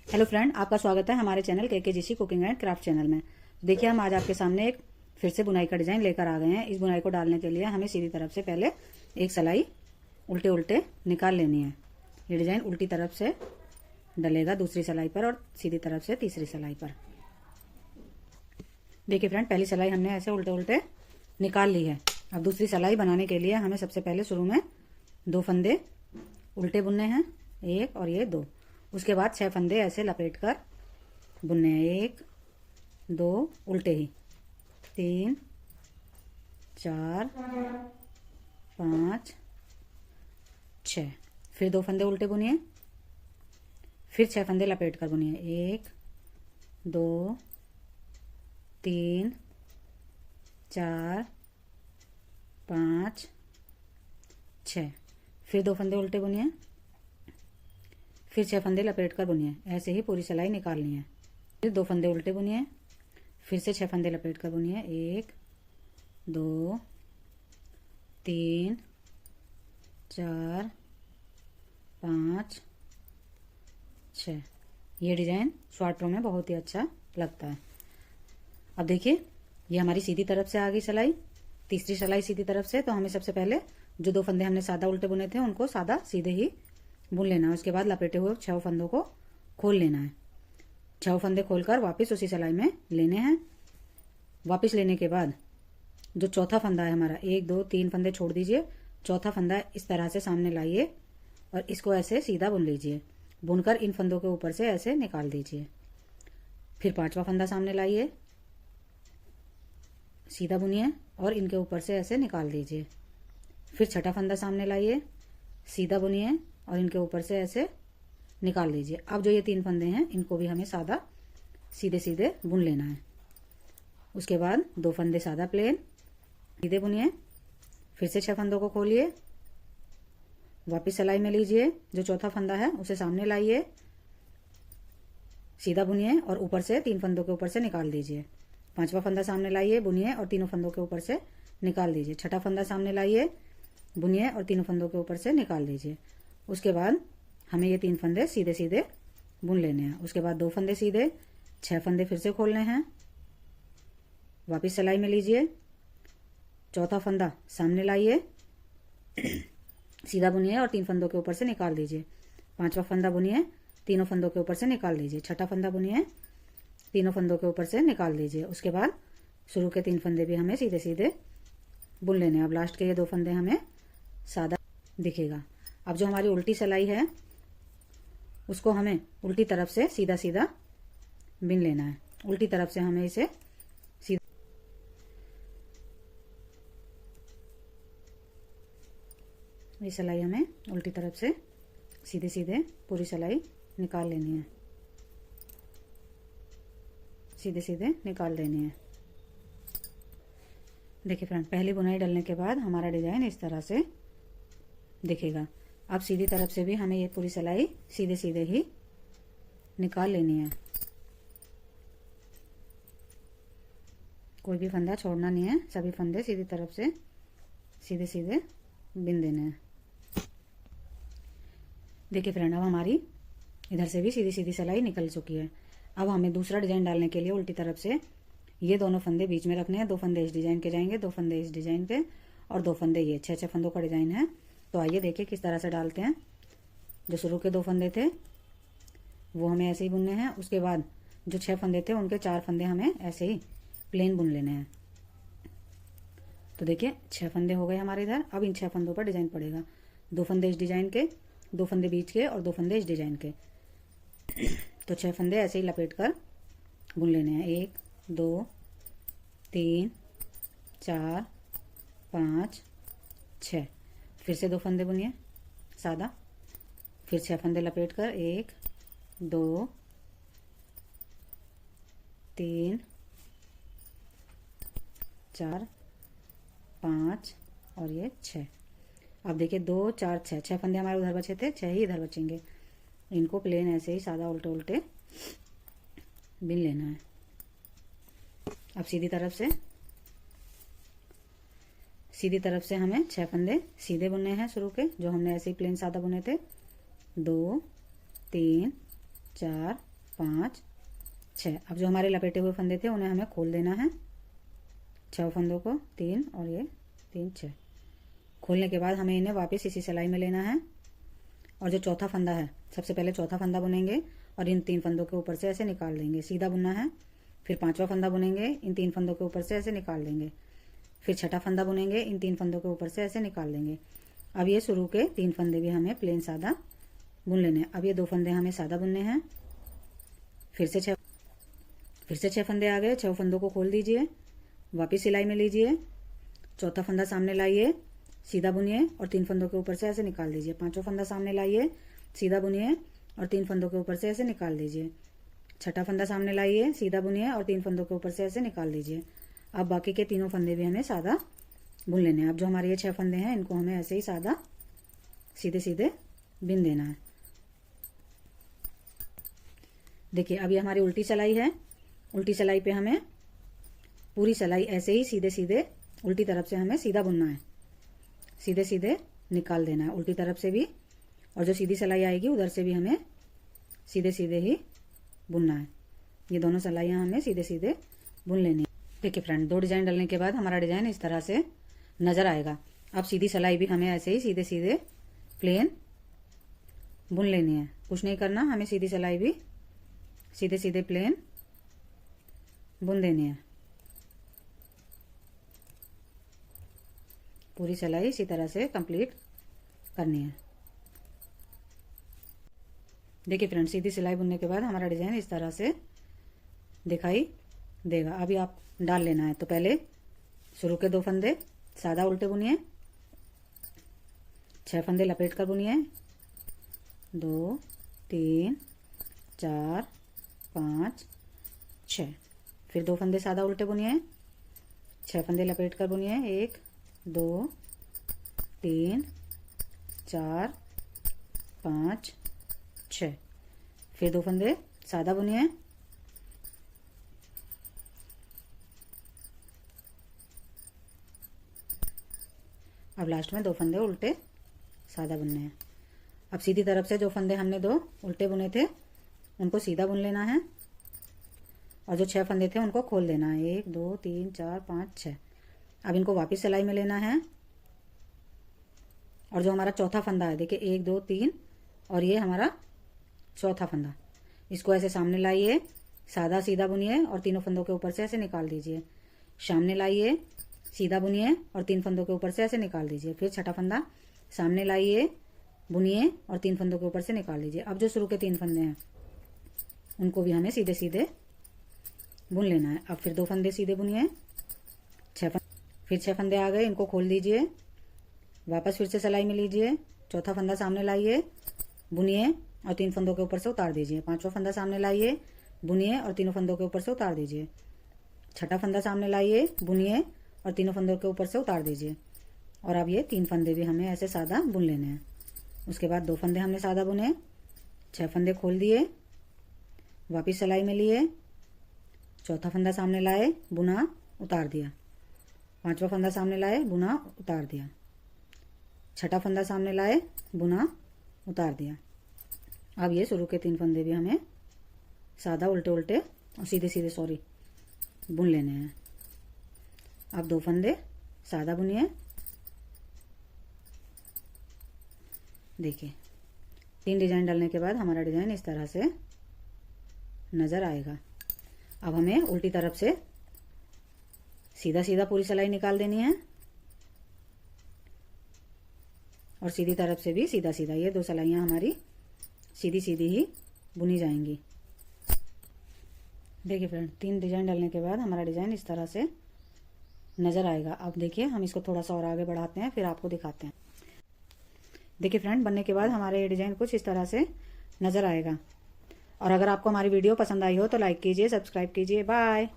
Hello friend, आपका स्वागत है हमारे channel KKGC cooking and craft channel में। देखिए, हम आज आपके सामने एक फिर से बुनाई का डिजाइन लेकर आ गए हैं। इस बुनाई को डालने के लिए हमें सीधी तरफ से पहले एक सिलाई उल्टे उल्टे निकाल लेनी है। ये डिजाइन उल्टी तरफ से डलेगा दूसरी सिलाई पर और सीधी तरफ से तीसरी सिलाई पर। देखिए फ्रेंड, पहली सिलाई हमने ऐसे उल्टे उल्टे निकाल ली है। अब दूसरी सिलाई बनाने के लिए हमें सबसे पहले शुरू में 2 फंदे उल्टे बुनने हैं, एक और ये 2। उसके बाद 6 फंदे ऐसे लपेट कर बुनने हैं, 1 2 उल्टे ही, 3 4 5 6। फिर 2 फंदे उल्टे बुनिए, फिर 6 फंदे लपेट कर बुनिए, 1 2 3 4 5 6। फिर 2 फंदे उल्टे बुनिए, फिर 6 फंदे लपेट कर बुनिए। ऐसे ही पूरी सिलाई निकालनी है। फिर 2 फंदे उल्टे बुनिए, फिर से 6 फंदे लपेट कर बुनिए, 1 2 3 4 5 6। ये डिजाइन शॉर्ट रो में बहुत ही अच्छा लगता है। अब देखिए, ये हमारी सीधी तरफ से आ गई सिलाई, तीसरी सिलाई सीधी तरफ से। तो हमें सबसे पहले जो 2 फंदे हमने सादा उल्टे बुने थे उनको सादा सीधे ही बुन लेना है। उसके बाद लपेटे हुए 6 फंदों को खोल लेना है। 6 फंदे खोलकर वापस उसी सिलाई में लेने हैं। वापस लेने के बाद जो चौथा फंदा है हमारा, 1 2 3 फंदे छोड़ दीजिए। चौथा फंदा इस तरह से सामने लाइए और इसको ऐसे सीधा बुन लीजिए। बुनकर इन फंदों के ऊपर से ऐसे निकाल दीजिए। फिर 5वां फंदा सामने लाइए, सीधा बुनिए और इनके ऊपर से ऐसे निकाल दीजिए। फिर 6ठा फंदा सामने लाइए, सीधा बुनिए और इनके ऊपर से ऐसे निकाल लीजिए। अब जो ये 3 फंदे हैं इनको भी हमें सादा सीधे सीधे बुन लेना है। उसके बाद 2 फंदे सादा प्लेन सीधे बुनिए, फिर से 6 फंदों को खोलिए, वापस सिलाई में लीजिए। जो चौथा फंदा है उसे सामने लाइए, सीधा बुनिए और ऊपर से 3 फंदों के ऊपर से निकाल दीजिए। 5वां फंदा सामने लाइए, बुनिए और तीनों फंदों के ऊपर से निकाल दीजिए। 6ठा फंदा सामने लाइए, बुनिए और तीनों फंदों के ऊपर से निकाल दीजिए। उसके बाद हमें ये 3 फंदे सीधे सीधे बुन लेने हैं। उसके बाद 2 फंदे सीधे, 6 फंदे फिर से खोलने हैं, वापस सिलाई में लीजिए। चौथा फंदा सामने लाइए, सीधा बुनिए और 3 फंदों के ऊपर से निकाल दीजिए। 5वां फंदा बुनिए, तीनों फंदों के ऊपर से निकाल दीजिए। 6ठा फंदा बुनिए, तीनों फंदों के ऊपर से निकाल दीजिए। उसके बाद शुरू के 3 फंदे भी हमें सीधे सीधे बुन लेने हैं। अब लास्ट के ये 2 फंदे हमें सादा दिखेगा। अब जो हमारी उल्टी सिलाई है उसको हमें उल्टी तरफ से सीधा सीधा बिन लेना है। उल्टी तरफ से हमें इसे सीधा, ये सिलाई हमें उल्टी तरफ से सीधे सीधे पूरी सिलाई निकाल लेनी है, सीधे सीधे निकाल देनी है। देखिए फ्रेंड, पहली बुनाई डलने के बाद हमारा डिजाइन इस तरह से दिखेगा। अब सीधी तरफ से भी हमें ये पूरी सिलाई सीधे सीधे ही निकाल लेनी है। कोई भी फंदा छोड़ना नहीं है, सभी फंदे सीधी तरफ से सीधे सीधे बिन देने हैं। देखिए फ्रेंड, अब हमारी इधर से भी सीधी सीधी सिलाई निकल चुकी है। अब हमें दूसरा डिजाइन डालने के लिए उल्टी तरफ से ये दोनों फंदे बीच में रखने हैं। 2 फंदे इस डिजाइन के जाएंगे, 2 फंदे इस डिजाइन पे और 2 फंदे ये। 6 फंदों का डिजाइन है। तो आइए देखिए किस तरह से डालते हैं। जो शुरू के 2 फंदे थे वो हमें ऐसे ही बुनने हैं। उसके बाद जो 6 फंदे थे उनके 4 फंदे हमें ऐसे ही प्लेन बुन लेने हैं। तो देखिए 6 फंदे हो गए हमारे इधर। अब इन 6 फंदों पर डिजाइन पड़ेगा। 2 फंदे इस डिजाइन के, 2 फंदे बीच के और 2 फंदे इस डिजाइन के। तो 6 फंदे ऐसे ही लपेट कर बुन लेने हैं। 1 2 3 4 5 6। फिर से 2 फंदे बुनिए सादा, फिर 6 फंदे लपेट कर 1 2 3 4 5 और ये 6। अब देखिए 2 4 6, 6 फंदे हमारे उधर बचे थे, 6 ही इधर बचेंगे। इनको प्लेन ऐसे ही सादा उल्टे उल्टे बिन लेना है। अब सीधी तरफ से हमें 6 फंदे सीधे बुनने हैं शुरू के, जो हमने ऐसे ही प्लेन सादा बुने थे। 2 3 4 5 6। अब जो हमारे लपेटे हुए फंदे थे उन्हें हमें खोल देना है, 6 फंदों को, 3 और ये 3 6। खोलने के बाद हमें इन्हें वापस इसी सिलाई में लेना है और जो चौथा फंदा है सबसे पहले चौथा फंदा बुनेंगे और इन 3 फंदों के ऊपर से ऐसे निकाल देंगे, सीधा बुनना है। फिर 5वां फंदा बुनेंगे, इन 3 फंदों के ऊपर से ऐसे निकाल देंगे। फिर 6ठा फंदा बुनेंगे, इन 3 फंदों के ऊपर से ऐसे निकाल देंगे। अब ये शुरू के 3 फंदे भी हमें प्लेन सादा बुन लेने हैं। अब ये 2 फंदे हमें सादा बुनने हैं। फिर से 6 फंदे आ गए, 6 फंदों को खोल दीजिए, वापस सिलाई में लीजिए, चौथा फंदा सामने लाइए, सीधा बुनिए और 3 फंदों के ऊपर से ऐसे निकाल दीजिए। 5वां फंदा सामने लाइए, सीधा बुनिए और 3 फंदों के ऊपर से ऐसे निकाल दीजिए। 6ठा फंदा सामने लाइए, सीधा बुनिए और 3 फंदों के ऊपर से ऐसे निकाल दीजिए। अब बाकी के तीनों फंदे भी हमें सादा बुन लेने हैं। अब जो हमारे ये 6 फंदे हैं इनको हमें ऐसे ही सादा सीधे सीधे बिन देना है। देखिए अब ये हमारी उल्टी सिलाई है। उल्टी सिलाई पे हमें पूरी सिलाई ऐसे ही सीधे सीधे उल्टी तरफ से हमें सीधा बुनना है, सीधे सीधे निकाल देना है उल्टी तरफ से भी, और जो सीधी सिलाई आएगी उधर से भी हमें सीधे सीधे ही बुनना है। ये दोनों सिलाइयाँ हमें सीधे सीधे बुन लेनी है। देखिए फ्रेंड, 2 डिजाइन डलने के बाद हमारा डिजाइन इस तरह से नजर आएगा। अब सीधी सिलाई भी हमें ऐसे ही सीधे सीधे प्लेन बुन लेनी है, कुछ नहीं करना, हमें सीधी सिलाई भी सीधे सीधे प्लेन बुन देनी है। पूरी सिलाई इसी तरह से कंप्लीट करनी है। देखिए फ्रेंड, सीधी सिलाई बुनने के बाद हमारा डिजाइन इस तरह से दिखाई देगा। अभी आप डाल लेना है, तो पहले शुरू के 2 फंदे सादा उल्टे बुनिए, 6 फंदे लपेट कर बुनिए, 2 3 4 5 6। फिर 2 फंदे सादा उल्टे बुनिए, 6 फंदे लपेट कर बुनिए, 1 2 3 4 5 6। फिर 2 फंदे सादा बुनिए, अब लास्ट में 2 फंदे उल्टे सादा बुनने हैं। अब सीधी तरफ से जो फंदे हमने 2 उल्टे बुने थे उनको सीधा बुन लेना है और जो 6 फंदे थे उनको खोल देना है, 1 2 3 4 5 6। अब इनको वापस सिलाई में लेना है और जो हमारा चौथा फंदा है, देखिए 1 2 3 और ये हमारा चौथा फंदा, इसको ऐसे सामने लाइए, सादा सीधा बुनिए और तीनों फंदों के ऊपर से ऐसे निकाल दीजिए। सामने लाइए, सीधा बुनिए और 3 फंदों के ऊपर से ऐसे निकाल दीजिए। फिर 6ठा फंदा सामने लाइए, बुनिए और 3 फंदों के ऊपर से निकाल दीजिए। अब जो शुरू के 3 फंदे हैं उनको भी हमें सीधे सीधे बुन लेना है। अब फिर 2 फंदे सीधे बुनिए, फिर 6 फंदे आ गए, इनको खोल दीजिए, वापस फिर से सिलाई में लीजिए, चौथा फंदा सामने लाइए, बुनिए और 3 फंदों के ऊपर से उतार दीजिए। 5वां फंदा सामने लाइए, बुनिए और तीनों फंदों के ऊपर से उतार दीजिए। 6ठा फंदा सामने लाइए, बुनिए और तीनों फंदों के ऊपर से उतार दीजिए। और अब ये 3 फंदे भी हमें ऐसे सादा बुन लेने हैं। उसके बाद 2 फंदे हमने सादा बुने, 6 फंदे खोल दिए, वापिस सिलाई में लिए, चौथा फंदा सामने लाए, बुना उतार दिया, 5वां फंदा सामने लाए, बुना उतार दिया, 6ठा फंदा सामने लाए, बुना उतार दिया। अब ये शुरू के 3 फंदे भी हमें सादा उल्टे उल्टे और सीधे सीधे बुन लेने हैं। अब 2 फंदे सादा बुनिए, देखिए 3 डिजाइन डालने के बाद हमारा डिजाइन इस तरह से नजर आएगा। अब हमें उल्टी तरफ से सीधा सीधा पूरी सिलाई निकाल देनी है और सीधी तरफ से भी सीधा सीधा, ये 2 सिलाइयाँ हमारी सीधी सीधी ही बुनी जाएंगी। देखिए फ्रेंड, 3 डिजाइन डालने के बाद हमारा डिजाइन इस तरह से नजर आएगा। अब देखिए हम इसको थोड़ा सा और आगे बढ़ाते हैं, फिर आपको दिखाते हैं। देखिए फ्रेंड, बनने के बाद हमारा ये डिजाइन कुछ इस तरह से नजर आएगा। और अगर आपको हमारी वीडियो पसंद आई हो तो लाइक कीजिए, सब्सक्राइब कीजिए। बाय।